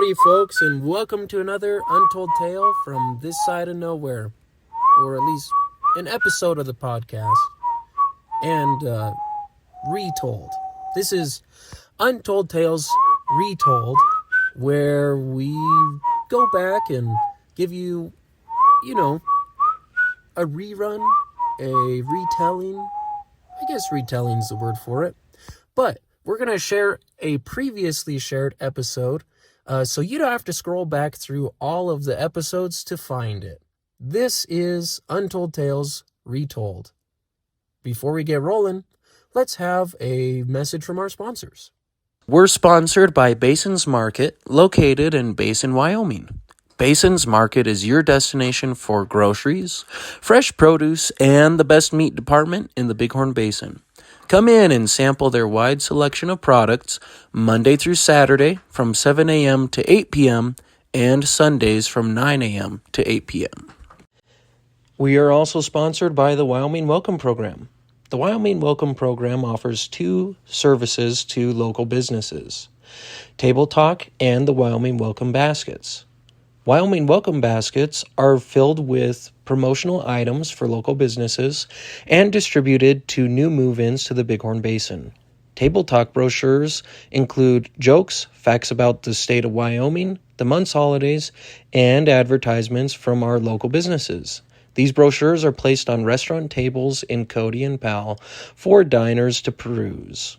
Howdy, folks, and welcome to another Untold Tale from this side of nowhere, or at least an episode of the podcast, and Retold. This is Untold Tales Retold, where we go back and give you, a rerun, a retelling. I guess retelling's the word for it, but we're going to share a previously shared episode, so you don't have to scroll back through all of the episodes to find it. This is Untold Tales Retold. Before we get rolling, let's have a message from our sponsors. We're sponsored by Basins Market, located in Basin, Wyoming. Basins Market is your destination for groceries, fresh produce, and the best meat department in the Bighorn Basin. Come in and sample their wide selection of products Monday through Saturday from 7 a.m. to 8 p.m. and Sundays from 9 a.m. to 8 p.m. We are also sponsored by the Wyoming Welcome Program. The Wyoming Welcome Program offers two services to local businesses: Table Talk and the Wyoming Welcome Baskets. Wyoming Welcome Baskets are filled with promotional items for local businesses and distributed to new move-ins to the Bighorn Basin. Table Talk brochures include jokes, facts about the state of Wyoming, the month's holidays, and advertisements from our local businesses. These brochures are placed on restaurant tables in Cody and Powell for diners to peruse.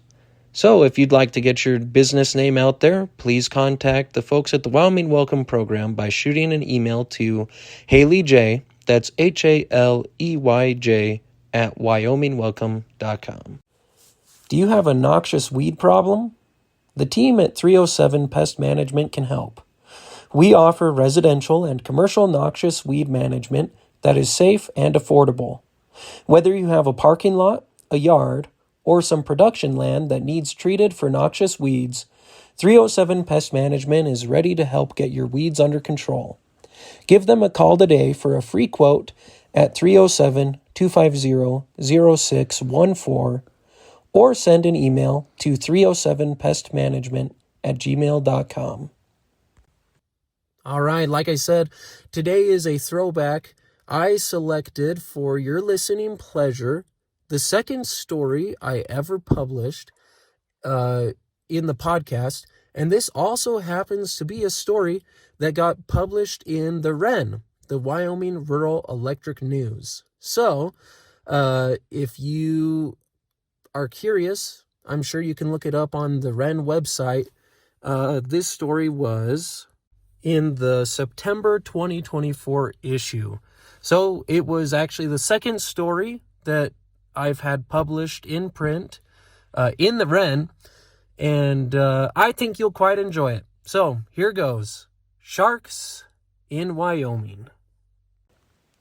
So if you'd like to get your business name out there, please contact the folks at the Wyoming Welcome Program by shooting an email to Haley J, that's HALEYJ, at wyomingwelcome.com. Do you have a noxious weed problem? The team at 307 Pest Management can help. We offer residential and commercial noxious weed management that is safe and affordable. Whether you have a parking lot, a yard, or some production land that needs treated for noxious weeds, 307 Pest Management is ready to help get your weeds under control. Give them a call today for a free quote at 307-250-0614 or send an email to 307pestmanagement@gmail.com. All right, like I said, today is a throwback. I selected for your listening pleasure the second story I ever published in the podcast, and this also happens to be a story that got published in the WREN, the Wyoming Rural Electric News. So, if you are curious, I'm sure you can look it up on the WREN website. This story was in the September 2024 issue. So, it was actually the second story that I've had published in print in the WREN, and I think you'll quite enjoy it. So here goes. Sharks in Wyoming.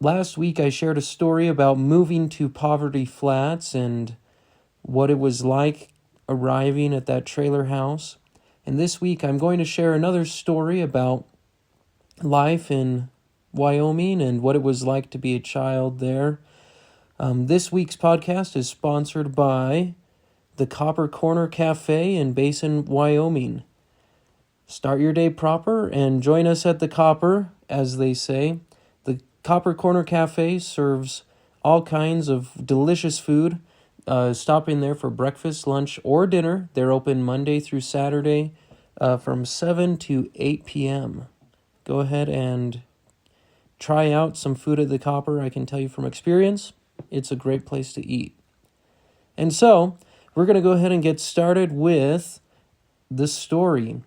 Last week I shared a story about moving to Poverty Flats and what it was like arriving at that trailer house. And this week I'm going to share another story about life in Wyoming and what it was like to be a child there. This week's podcast is sponsored by the Copper Corner Cafe in Basin, Wyoming. Start your day proper and join us at the Copper, as they say. The Copper Corner Cafe serves all kinds of delicious food. Stopping there for breakfast, lunch, or dinner. They're open Monday through Saturday from 7 to 8 p.m. Go ahead and try out some food at the Copper. I can tell you from experience, it's a great place to eat. And so, we're going to go ahead and get started with the story.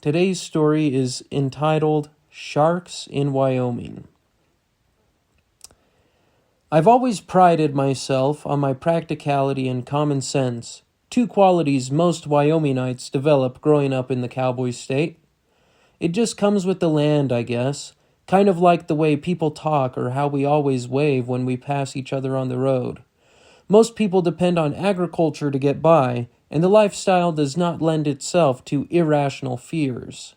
Today's story is entitled Sharks in Wyoming. I've always prided myself on my practicality and common sense, two qualities most Wyomingites develop growing up in the cowboy state. It just comes with the land, I guess. Kind of like the way people talk or how we always wave when we pass each other on the road. Most people depend on agriculture to get by, and the lifestyle does not lend itself to irrational fears.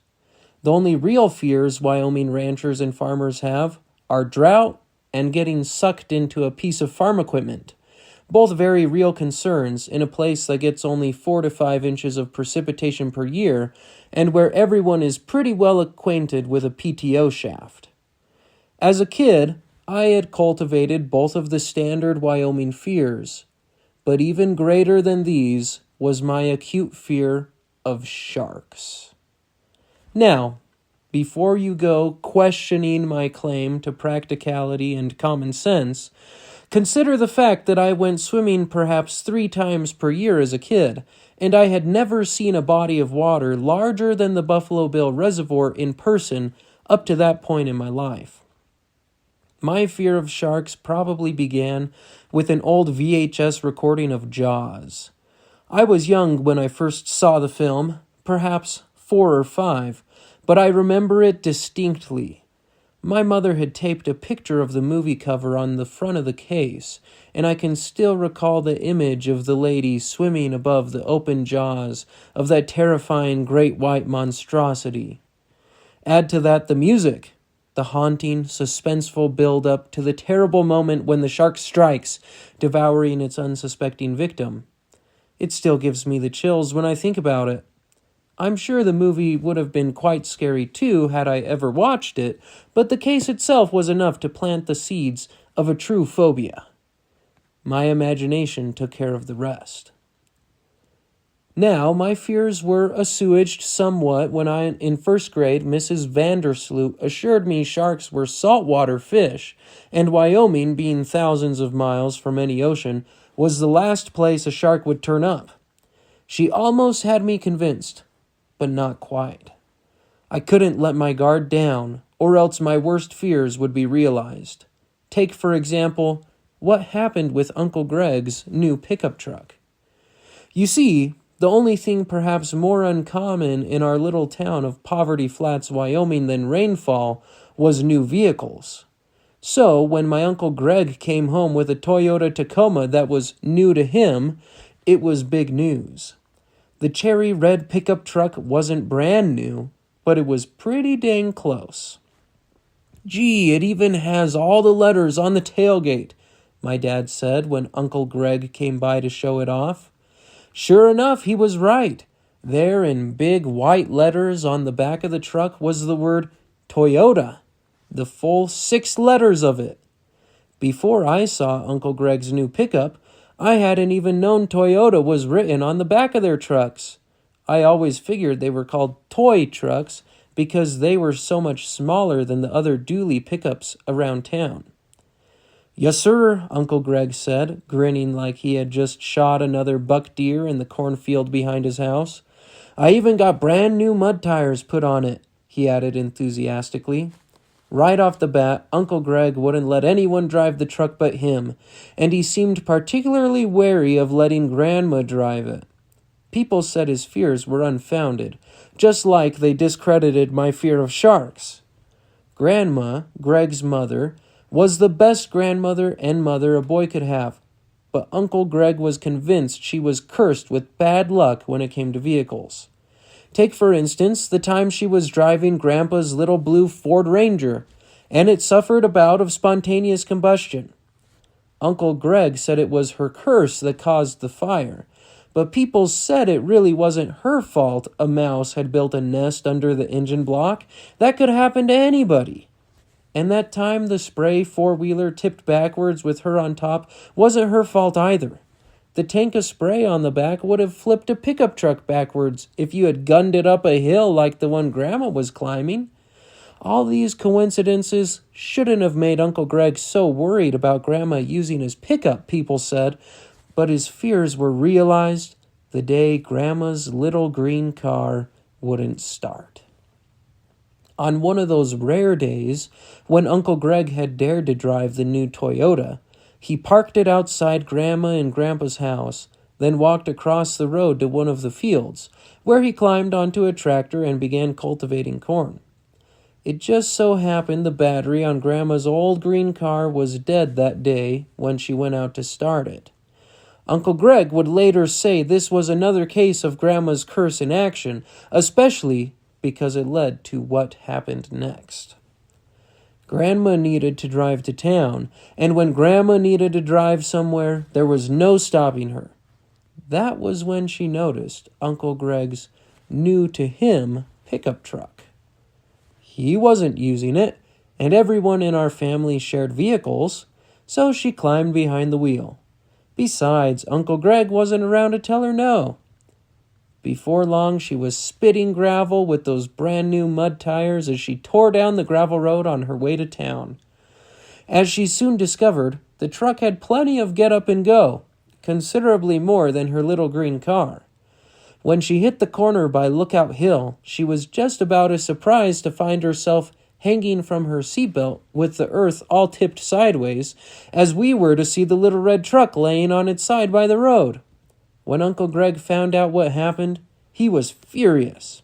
The only real fears Wyoming ranchers and farmers have are drought and getting sucked into a piece of farm equipment. both very real concerns in a place that gets only 4 to 5 inches of precipitation per year and where everyone is pretty well acquainted with a PTO shaft. As a kid, I had cultivated both of the standard Wyoming fears, but even greater than these was my acute fear of sharks. Now, before you go questioning my claim to practicality and common sense, consider the fact that I went swimming perhaps 3 times per year as a kid, and I had never seen a body of water larger than the Buffalo Bill Reservoir in person up to that point in my life. My fear of sharks probably began with an old VHS recording of Jaws. I was young when I first saw the film, perhaps 4 or 5, but I remember it distinctly. My mother had taped a picture of the movie cover on the front of the case, and I can still recall the image of the lady swimming above the open jaws of that terrifying great white monstrosity. Add to that the music, the haunting, suspenseful build-up to the terrible moment when the shark strikes, devouring its unsuspecting victim. It still gives me the chills when I think about it. I'm sure the movie would have been quite scary too had I ever watched it, but the case itself was enough to plant the seeds of a true phobia. My imagination took care of the rest. Now, my fears were assuaged somewhat when in first grade, Mrs. Vandersloot assured me sharks were saltwater fish, and Wyoming, being thousands of miles from any ocean, was the last place a shark would turn up. She almost had me convinced, but not quite. I couldn't let my guard down, or else my worst fears would be realized. Take, for example, what happened with Uncle Greg's new pickup truck. You see, the only thing perhaps more uncommon in our little town of Poverty Flats, Wyoming than rainfall was new vehicles. So, when my Uncle Greg came home with a Toyota Tacoma that was new to him, it was big news. The cherry red pickup truck wasn't brand new, but it was pretty dang close. "Gee, it even has all the letters on the tailgate," my dad said when Uncle Greg came by to show it off. Sure enough, he was right. There in big white letters on the back of the truck was the word Toyota, the full 6 letters of it. Before I saw Uncle Greg's new pickup, I hadn't even known Toyota was written on the back of their trucks. I always figured they were called toy trucks because they were so much smaller than the other dually pickups around town. "Yes, sir," Uncle Greg said, grinning like he had just shot another buck deer in the cornfield behind his house. "I even got brand new mud tires put on it," he added enthusiastically. Right off the bat, Uncle Greg wouldn't let anyone drive the truck but him, and he seemed particularly wary of letting Grandma drive it. People said his fears were unfounded, just like they discredited my fear of sharks. Grandma, Greg's mother, was the best grandmother and mother a boy could have, but Uncle Greg was convinced she was cursed with bad luck when it came to vehicles. Take, for instance, the time she was driving Grandpa's little blue Ford Ranger, and it suffered a bout of spontaneous combustion. Uncle Greg said it was her curse that caused the fire, but people said it really wasn't her fault a mouse had built a nest under the engine block. That could happen to anybody. And that time the spray four-wheeler tipped backwards with her on top wasn't her fault either. The tank of spray on the back would have flipped a pickup truck backwards if you had gunned it up a hill like the one Grandma was climbing. All these coincidences shouldn't have made Uncle Greg so worried about Grandma using his pickup, people said, but his fears were realized the day Grandma's little green car wouldn't start. On one of those rare days, when Uncle Greg had dared to drive the new Toyota, he parked it outside Grandma and Grandpa's house, then walked across the road to one of the fields, where he climbed onto a tractor and began cultivating corn. It just so happened the battery on Grandma's old green car was dead that day when she went out to start it. Uncle Greg would later say this was another case of Grandma's curse in action, especially because it led to what happened next. Grandma needed to drive to town, and when Grandma needed to drive somewhere, there was no stopping her. That was when she noticed Uncle Greg's new to him pickup truck. He wasn't using it, and everyone in our family shared vehicles, so she climbed behind the wheel. Besides, Uncle Greg wasn't around to tell her no. Before long, she was spitting gravel with those brand new mud tires as she tore down the gravel road on her way to town. As she soon discovered, the truck had plenty of get up and go, considerably more than her little green car. When she hit the corner by Lookout Hill, she was just about as surprised to find herself hanging from her seatbelt with the earth all tipped sideways as we were to see the little red truck laying on its side by the road. When Uncle Greg found out what happened, he was furious.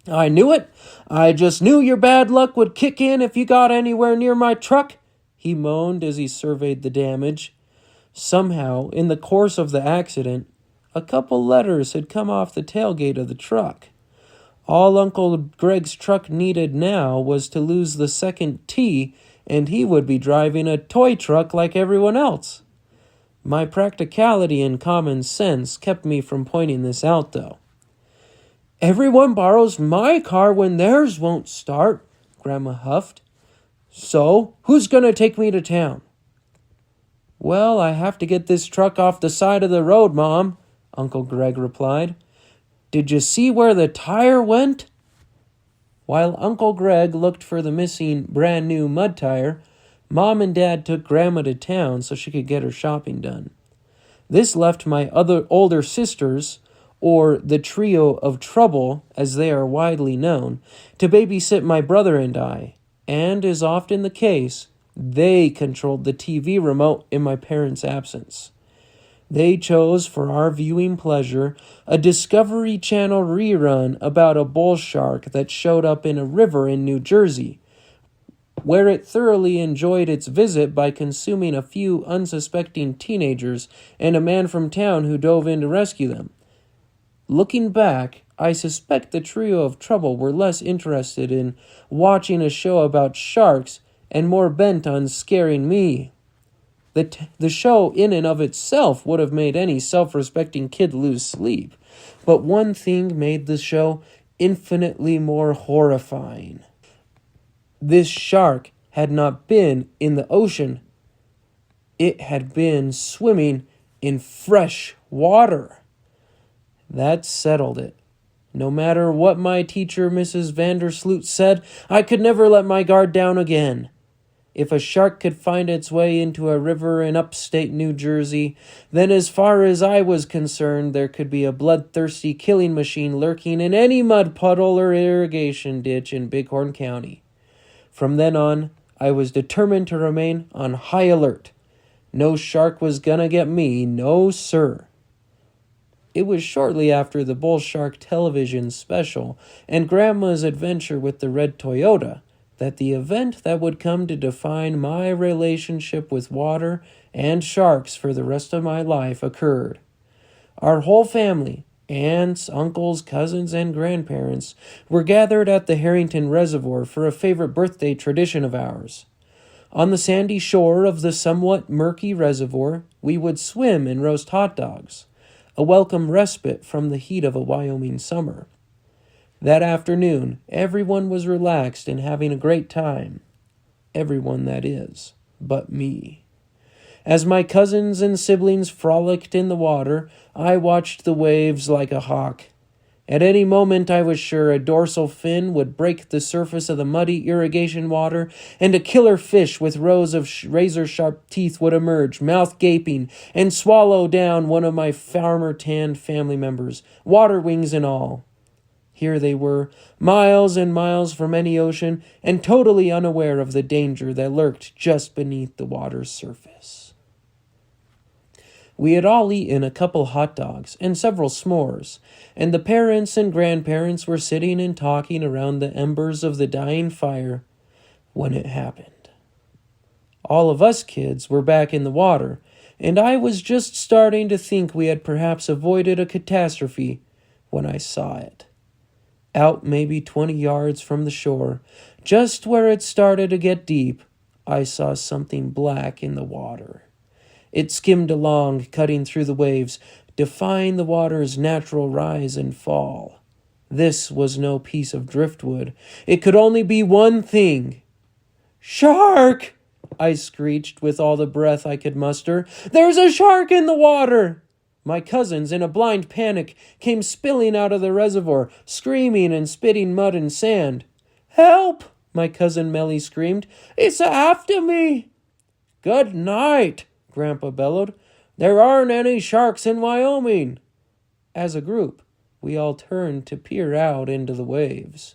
"I knew it! I just knew your bad luck would kick in if you got anywhere near my truck," he moaned as he surveyed the damage. Somehow, in the course of the accident, a couple letters had come off the tailgate of the truck. All Uncle Greg's truck needed now was to lose the second T, and he would be driving a toy truck like everyone else. My practicality and common sense kept me from pointing this out, though. "Everyone borrows my car when theirs won't start," Grandma huffed. "So, who's going to take me to town?" "Well, I have to get this truck off the side of the road, Mom," Uncle Greg replied. "Did you see where the tire went?" While Uncle Greg looked for the missing brand new mud tire, Mom and Dad took Grandma to town so she could get her shopping done. This left my other older sisters, or the trio of trouble as they are widely known, to babysit my brother and I, and, as often the case, they controlled the TV remote in my parents' absence. They chose for our viewing pleasure a Discovery Channel rerun about a bull shark that showed up in a river in New Jersey, where it thoroughly enjoyed its visit by consuming a few unsuspecting teenagers and a man from town who dove in to rescue them. Looking back, I suspect the trio of trouble were less interested in watching a show about sharks and more bent on scaring me. The show in and of itself would have made any self-respecting kid lose sleep, but one thing made the show infinitely more horrifying. This shark had not been in the ocean. It had been swimming in fresh water. That settled it. No matter what my teacher, Mrs. Vandersloot, said, I could never let my guard down again. If a shark could find its way into a river in upstate New Jersey, then as far as I was concerned, there could be a bloodthirsty killing machine lurking in any mud puddle or irrigation ditch in Bighorn County. From then on, I was determined to remain on high alert. No shark was gonna get me, no sir. It was shortly after the Bull Shark television special and Grandma's adventure with the red Toyota that the event that would come to define my relationship with water and sharks for the rest of my life occurred. Our whole family, aunts, uncles, cousins, and grandparents, were gathered at the Harrington Reservoir for a favorite birthday tradition of ours. On the sandy shore of the somewhat murky reservoir, we would swim and roast hot dogs, a welcome respite from the heat of a Wyoming summer. That afternoon, everyone was relaxed and having a great time. Everyone, that is, but me. As my cousins and siblings frolicked in the water, I watched the waves like a hawk. At any moment, I was sure a dorsal fin would break the surface of the muddy irrigation water, and a killer fish with rows of razor-sharp teeth would emerge, mouth gaping, and swallow down one of my farmer-tanned family members, water wings and all. Here they were, miles and miles from any ocean, and totally unaware of the danger that lurked just beneath the water's surface. We had all eaten a couple hot dogs and several s'mores, and the parents and grandparents were sitting and talking around the embers of the dying fire when it happened. All of us kids were back in the water, and I was just starting to think we had perhaps avoided a catastrophe when I saw it. Out maybe 20 yards from the shore, just where it started to get deep, I saw something black in the water. It skimmed along, cutting through the waves, defying the water's natural rise and fall. This was no piece of driftwood. It could only be one thing. "Shark!" I screeched with all the breath I could muster. "There's a shark in the water!" My cousins, in a blind panic, came spilling out of the reservoir, screaming and spitting mud and sand. "Help!" my cousin Melly screamed. "It's after me!" "Good night!" Grandpa bellowed. "There aren't any sharks in Wyoming." As a group, we all turned to peer out into the waves.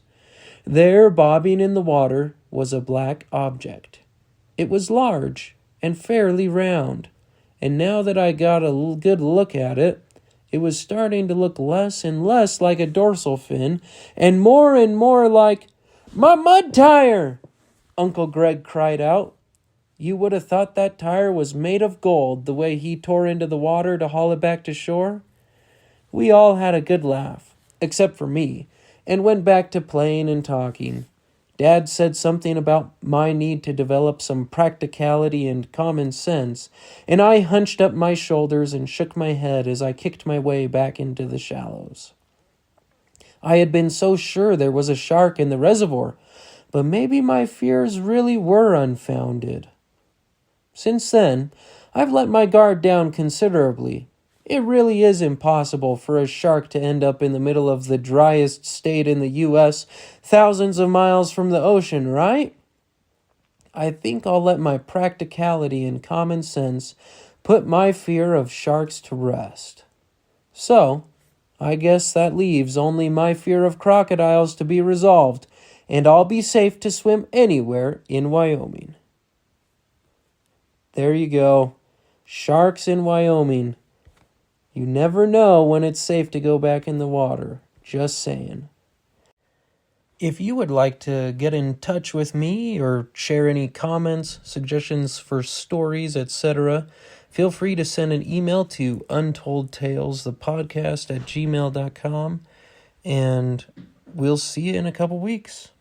There, bobbing in the water, was a black object. It was large and fairly round, and now that I got a good look at it, it was starting to look less and less like a dorsal fin, and more like, "My mud tire!" Uncle Greg cried out. You would have thought that tire was made of gold the way he tore into the water to haul it back to shore. We all had a good laugh, except for me, and went back to playing and talking. Dad said something about my need to develop some practicality and common sense, and I hunched up my shoulders and shook my head as I kicked my way back into the shallows. I had been so sure there was a shark in the reservoir, but maybe my fears really were unfounded. Since then, I've let my guard down considerably. It really is impossible for a shark to end up in the middle of the driest state in the U.S., thousands of miles from the ocean, right? I think I'll let my practicality and common sense put my fear of sharks to rest. So, I guess that leaves only my fear of crocodiles to be resolved, and I'll be safe to swim anywhere in Wyoming. There you go. Sharks in Wyoming. You never know when it's safe to go back in the water. Just saying. If you would like to get in touch with me or share any comments, suggestions for stories, etc., feel free to send an email to untoldtalesthepodcast@gmail.com, and we'll see you in a couple weeks.